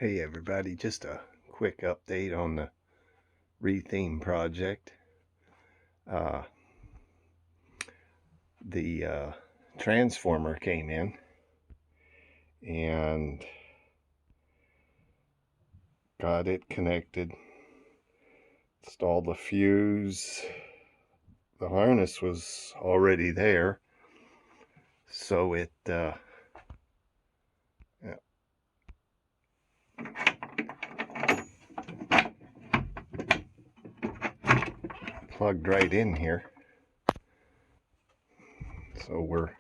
Hey everybody, just a quick update on the Re-theme project. The transformer came in and got it connected, installed the fuse. The harness was already there, so it plugged right in here. So we're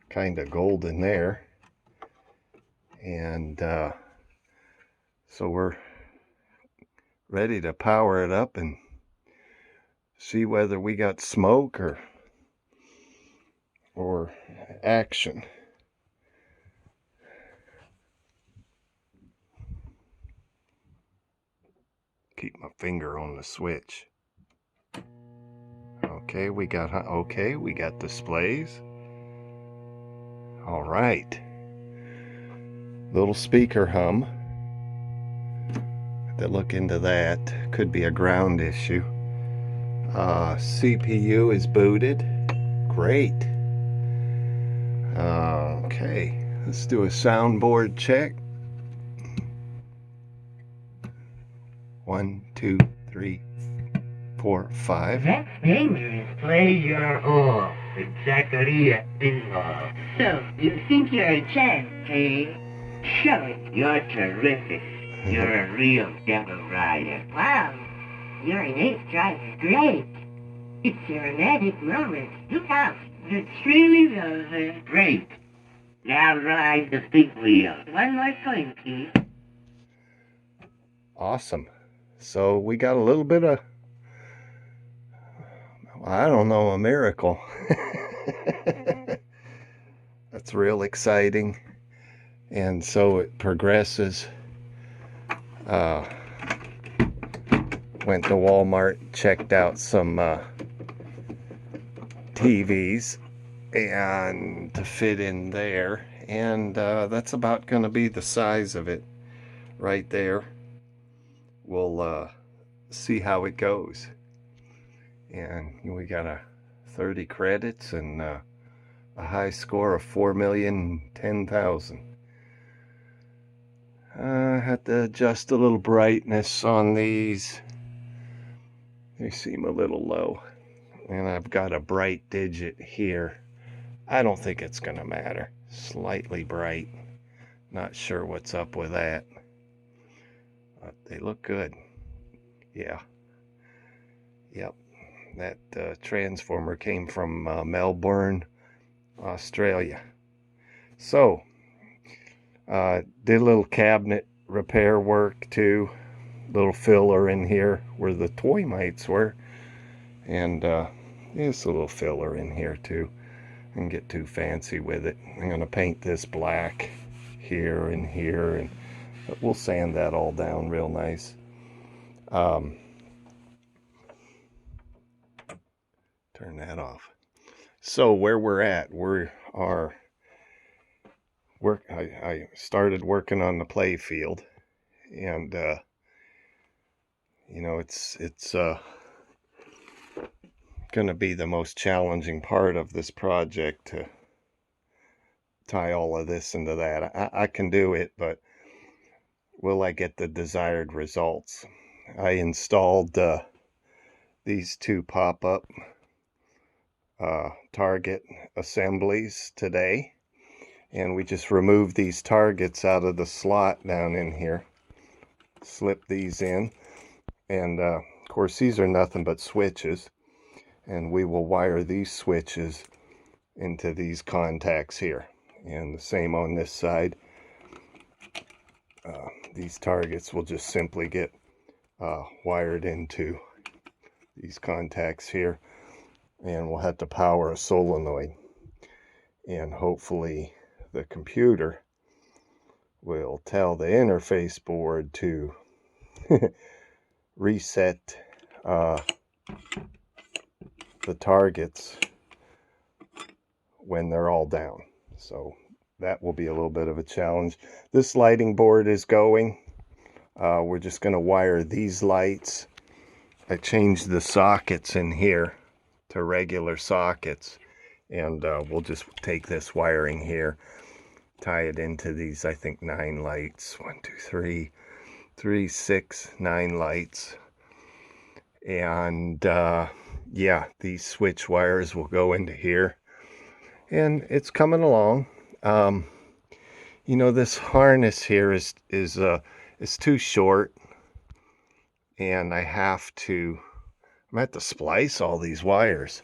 kind of golden there, and so we're ready to power it up and see whether we got smoke or action. Keep my finger on the switch. Okay, we got displays. All right. Little speaker hum. To look into that. Could be a ground issue. CPU is booted. Great. Okay, let's do a soundboard check. 1, 2, 3, 4, 5. Next game is Play Your All with Zachary at Pinball. So, you think you're a champ, eh? Show it. You're terrific. You're a real devil rider. Wow, your innate drive is great. It's your magic moment. Look out. The thrill is over. Great. Now ride the big wheel. One more point, please. Awesome. So we got a little bit of, I don't know, a miracle. That's real exciting. And so it progresses. Went to Walmart, checked out some TVs and to fit in there, and that's about going to be the size of it right there. We'll see how it goes. And we got a 30 credits and a high score of 4,010,000. I had to adjust a little brightness on these. They seem a little low. And I've got a bright digit here. I don't think it's going to matter. Slightly bright. Not sure what's up with that. But they look good. Yeah. Yep. That transformer came from Melbourne, Australia. So, did a little cabinet repair work too. Little filler in here where the toy mites were. And there's a little filler in here too. I didn't get too fancy with it. I'm going to paint this black here and here, and we'll sand that all down real nice. Turn that off. So where we're at, I started working on the play field, and you know, it's going to be the most challenging part of this project to tie all of this into that. I can do it, but will I get the desired results? I installed these two pop-up target assemblies today, and we just removed these targets out of the slot down in here, slip these in, and of course these are nothing but switches, and we will wire these switches into these contacts here, and the same on this side. These targets will just simply get wired into these contacts here, and we'll have to power a solenoid, and hopefully the computer will tell the interface board to reset the targets when they're all down. So that will be a little bit of a challenge. This lighting board is going. We're just going to wire these lights. I changed the sockets in here to regular sockets, and we'll just take this wiring here, tie it into these, I think, 9 lights. 1, 2, 3, 3, 6, 9 lights. And yeah, these switch wires will go into here, and it's coming along. You know, this harness here is too short, and I'm gonna have to splice all these wires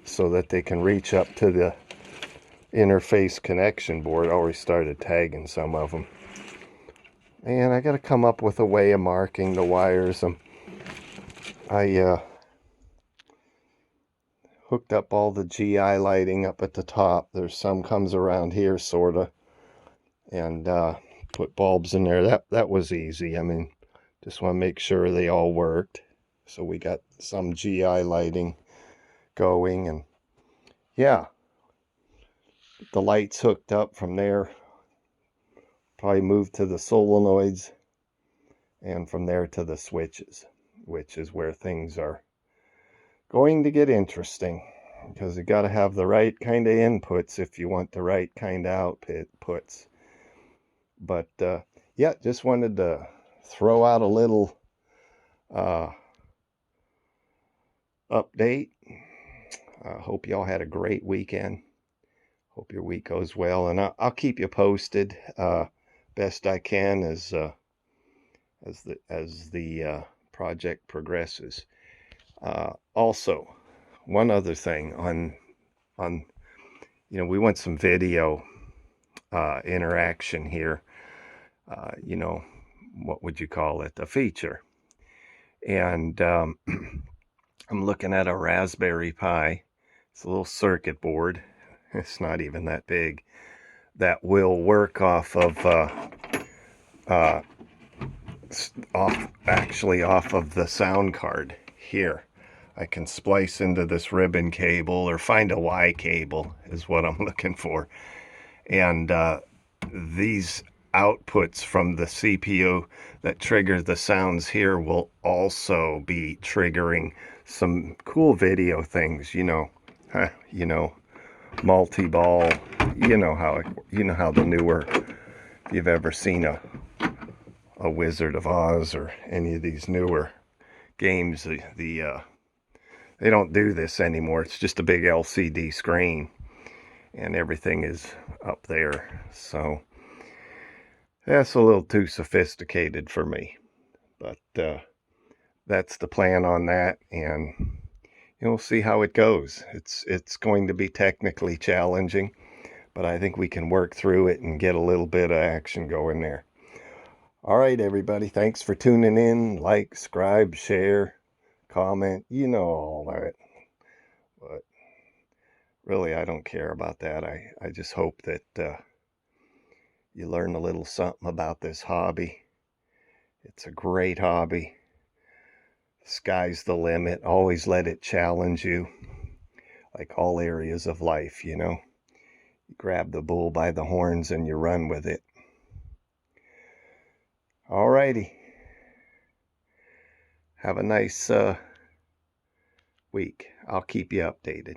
so that they can reach up to the interface connection board. I already started tagging some of them, and I got to come up with a way of marking the wires. I hooked up all the GI lighting up at the top. There's some comes around here, sorta, and put bulbs in there. That was easy. I mean, just want to make sure they all worked. So we got some GI lighting going, and yeah, the lights hooked up from there. Probably move to the solenoids, and from there to the switches, which is where things are going to get interesting, because you got to have the right kind of inputs if you want the right kind of outputs. But yeah, just wanted to throw out a little update. Hope y'all had a great weekend. Hope your week goes well, and I'll keep you posted best I can as the project progresses. Also, one other thing on you know, we want some video interaction here. You know, what would you call it? A feature. And I'm looking at a Raspberry Pi. It's a little circuit board. It's not even that big. That will work off of off of the sound card here. I can splice into this ribbon cable, or find a Y cable is what I'm looking for. And these outputs from the CPU that trigger the sounds here will also be triggering some cool video things, you know, multi-ball, you know how the newer, if you've ever seen a Wizard of Oz or any of these newer games, they don't do this anymore. It's just a big LCD screen, and everything is up there. So that's a little too sophisticated for me, but that's the plan on that, and we'll see how it goes. It's going to be technically challenging, but I think we can work through it and get a little bit of action going there. All right, everybody, thanks for tuning in. Like, subscribe, share, comment, you know all that. But really, I don't care about that. I just hope that you learn a little something about this hobby. It's a great hobby. Sky's the limit. Always let it challenge you, like all areas of life, you know. You grab the bull by the horns and you run with it. All righty. Have a nice week. I'll keep you updated.